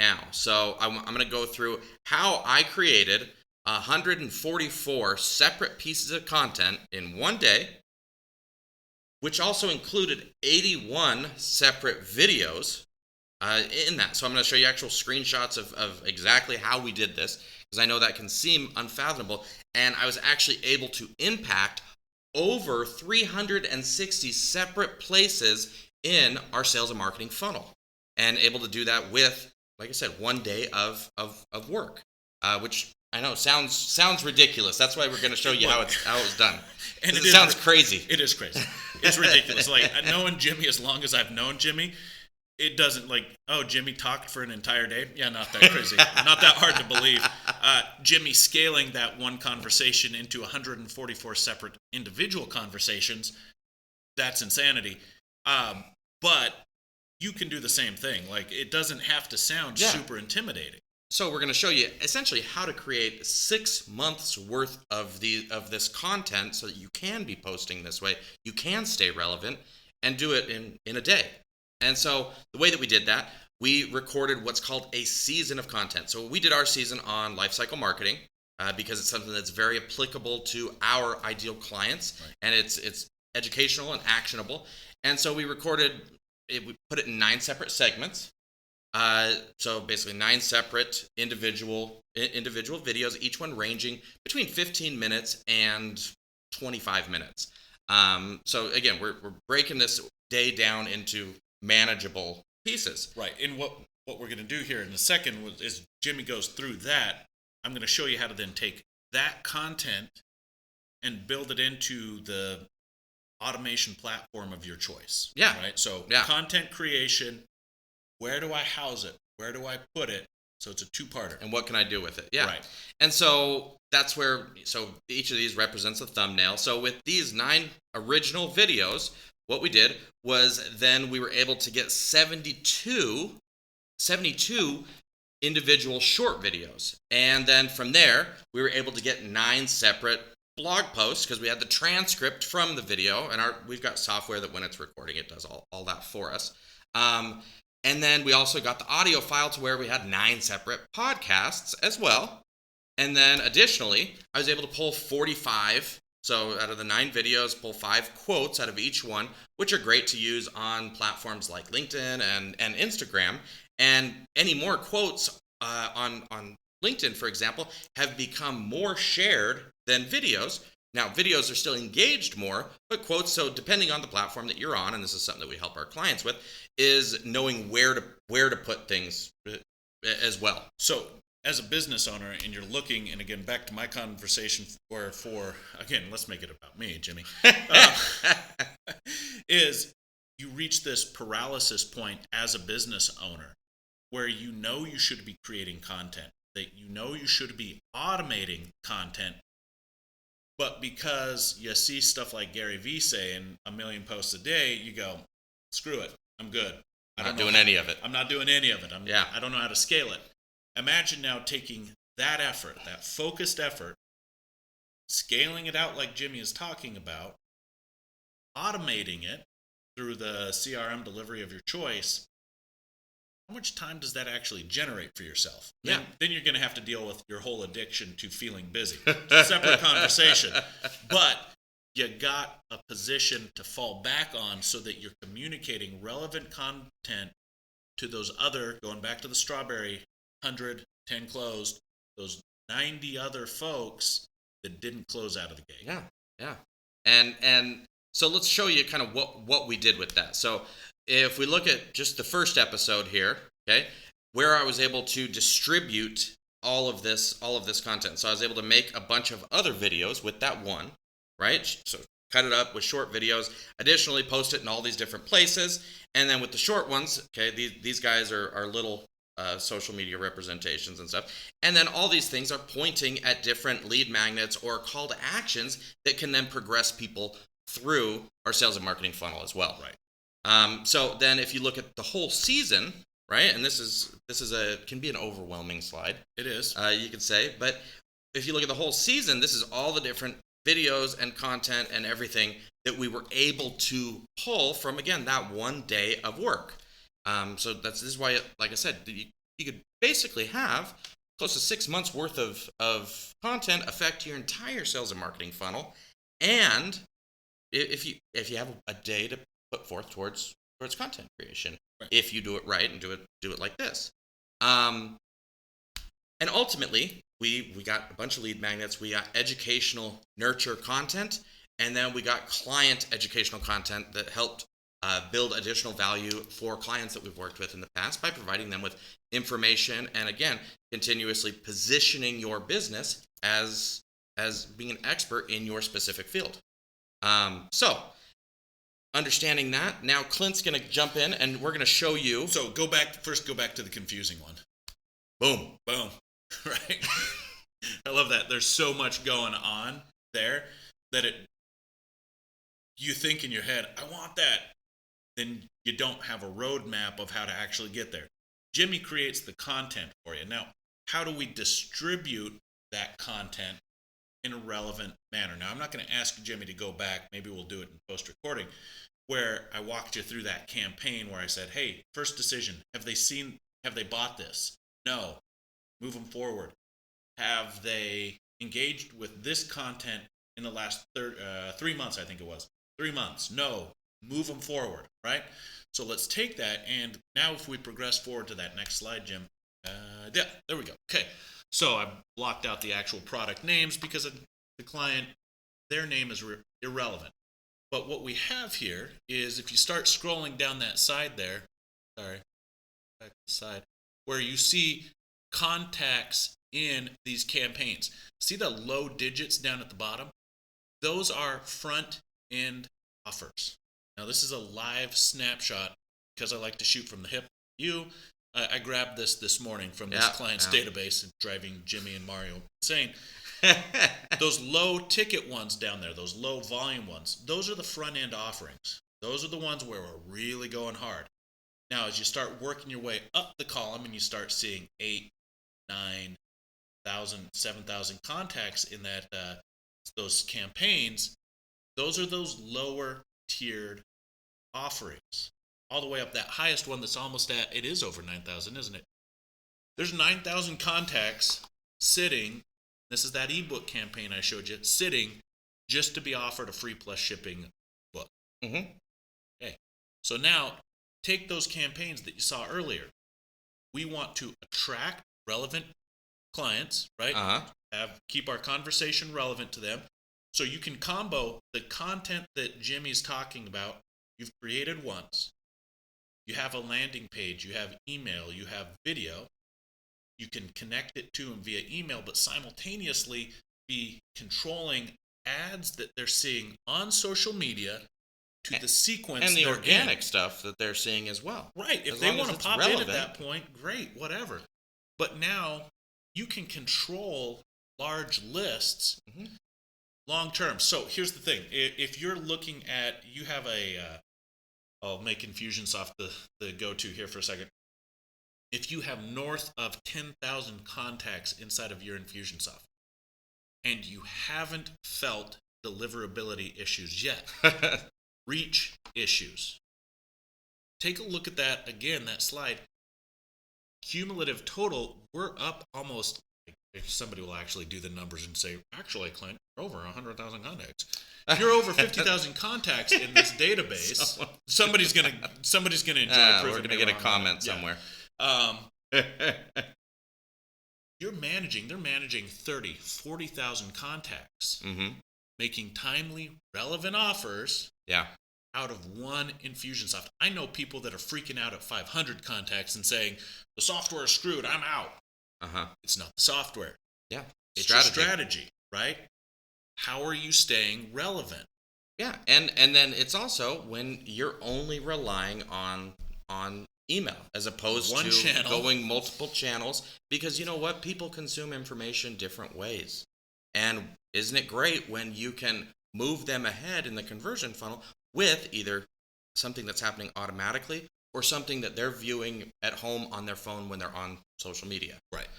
now. So I'm going to go through how I created 144 separate pieces of content in one day, which also included 81 separate videos in that. So I'm going to show you actual screenshots of exactly how we did this, because I know that can seem unfathomable. And I was actually able to impact over 360 separate places in our sales and marketing funnel, and able to do that with, like I said, one day of work, which I know sounds ridiculous. That's why we're going to show you how it was done. And it sounds crazy. It is crazy. It's ridiculous. Like, knowing Jimmy as long as I've known Jimmy, it doesn't like, oh, Jimmy talked for an entire day. Yeah, not that crazy. Not that hard to believe. Jimmy scaling that one conversation into 144 separate individual conversations, that's insanity. But you can do the same thing. Like, it doesn't have to sound super intimidating. So we're going to show you essentially how to create 6 months worth of this content so that you can be posting this way, you can stay relevant, and do it in a day. And so the way that we did that, we recorded what's called a season of content. So we did our season on lifecycle marketing because it's something that's very applicable to our ideal clients, right. And it's educational and actionable. And so we recorded it, we put it in 9 separate segments. So basically 9 separate individual videos, each one ranging between 15 minutes and 25 minutes. So again, we're breaking this day down into manageable pieces. Right. And what we're going to do here in a second is Jimmy goes through that. I'm going to show you how to then take that content and build it into the automation platform of your choice. Yeah. Right. So content creation. Where do I house it? Where do I put it? So it's a 2-parter. And what can I do with it? Yeah. Right. And so that's where, so each of these represents a thumbnail. So with these 9 original videos, what we did was then we were able to get 72 individual short videos. And then from there, we were able to get 9 separate blog posts because we had the transcript from the video, and we've got software that when it's recording, it does all that for us. And then we also got the audio file to where we had 9 separate podcasts as well. And then additionally, I was able to pull 45. So out of the 9 videos, pull 5 quotes out of each one, which are great to use on platforms like LinkedIn and Instagram. And any more quotes on LinkedIn, for example, have become more shared than videos. Now, videos are still engaged more, but quotes, so depending on the platform that you're on, and this is something that we help our clients with, is knowing where to put things as well. So as a business owner, and you're looking, and again, back to my conversation again, let's make it about me, Jimmy, is you reach this paralysis point as a business owner where you know you should be creating content, that you know you should be automating content, but because you see stuff like Gary Vee saying 1 million posts a day, you go, screw it, I'm good. I'm not doing any of it. I don't know how to scale it. Imagine now taking that effort, that focused effort, scaling it out like Jimmy is talking about, automating it through the CRM delivery of your choice. How much time does that actually generate for yourself? Yeah. Then you're going to have to deal with your whole addiction to feeling busy. It's a separate conversation. But you got a position to fall back on so that you're communicating relevant content to those other, going back to the strawberry, 100, 10 closed, those 90 other folks that didn't close out of the gate. Yeah. And so let's show you kind of what we did with that. So if we look at just the first episode here, okay, where I was able to distribute all of this content. So I was able to make a bunch of other videos with that one, right? So cut it up with short videos, additionally post it in all these different places. And then with the short ones, okay, these guys are little social media representations and stuff. And then all these things are pointing at different lead magnets or call to actions that can then progress people through our sales and marketing funnel as well. Right. So then if you look at the whole season, right, and this is can be an overwhelming slide. It is. You could say, but if you look at the whole season, this is all the different videos and content and everything that we were able to pull from, again, that one day of work. So this is why, like I said, you could basically have close to 6 months worth of content affect your entire sales and marketing funnel. And if you have a day to put forth towards content creation, Right. if you do it right and do it like this. And ultimately, we got a bunch of lead magnets. We got educational nurture content, and then we got client educational content that helped build additional value for clients that we've worked with in the past by providing them with information and, again, continuously positioning your business as being an expert in your specific field. So understanding that, now Clint's going to jump in and we're going to show you. So go back to the confusing one. Boom. Right. I love that. There's so much going on there that you think in your head, I want that. Then you don't have a roadmap of how to actually get there. Jimmy creates the content for you. Now, how do we distribute that content in a relevant manner? Now, I'm not going to ask Jimmy to go back. Maybe we'll do it in post-recording, where I walked you through that campaign where I said, hey, first decision, have they bought this? No. Move them forward. Have they engaged with this content in the last 3 months, I think it was. 3 months. No. Move them forward, right? So let's take that, and now if we progress forward to that next slide, Jim. Yeah, there we go. Okay. So I blocked out the actual product names because the client, their name is irrelevant. But what we have here is, if you start scrolling down that side there, back to the side, where you see contacts in these campaigns. See the low digits down at the bottom? Those are front-end offers. Now, this is a live snapshot because I like to shoot from the hip. I grabbed this morning from this client's database and driving Jimmy and Mario insane. Those low ticket ones down there, those low volume ones, those are the front end offerings. Those are the ones where we're really going hard. Now, as you start working your way up the column and you start seeing 8, 9,000, 7,000 contacts in those campaigns, those are those lower tiered offerings. All the way up that highest one that's almost it is over 9,000, isn't it? There's 9,000 contacts sitting. This is that ebook campaign I showed you, sitting just to be offered a free plus shipping book. Mm-hmm. Okay. So now take those campaigns that you saw earlier. We want to attract relevant clients, right? Keep our conversation relevant to them. So you can combo the content that Jimmy's talking about. You've created once. You have a landing page, you have email, you have video. You can connect it to them via email, but simultaneously be controlling ads that they're seeing on social media to the sequence and the organic stuff that they're seeing as well. Right. If they want to pop in at that point, great, whatever. But now you can control large lists long term. So here's the thing. If you're looking at, you have I'll make Infusionsoft the go-to here for a second. If you have north of 10,000 contacts inside of your Infusionsoft and you haven't felt deliverability issues yet, reach issues, take a look at that again, that slide. Cumulative total, we're up almost, if somebody will actually do the numbers and say, actually, Clint, you're over 100,000 contacts. If you're over 50,000 contacts in this database, somebody's gonna enjoy. We're gonna get a comment somewhere. They're managing 30, 40,000 contacts, making timely, relevant offers out of one Infusionsoft. I know people that are freaking out at 500 contacts and saying, the software is screwed, I'm out. It's not the software. Yeah. It's your strategy, right? How are you staying relevant? Yeah, and then it's also when you're only relying on email as opposed to going multiple channels, because you know what? People consume information different ways. And isn't it great when you can move them ahead in the conversion funnel with either something that's happening automatically or something that they're viewing at home on their phone when they're on social media? Right.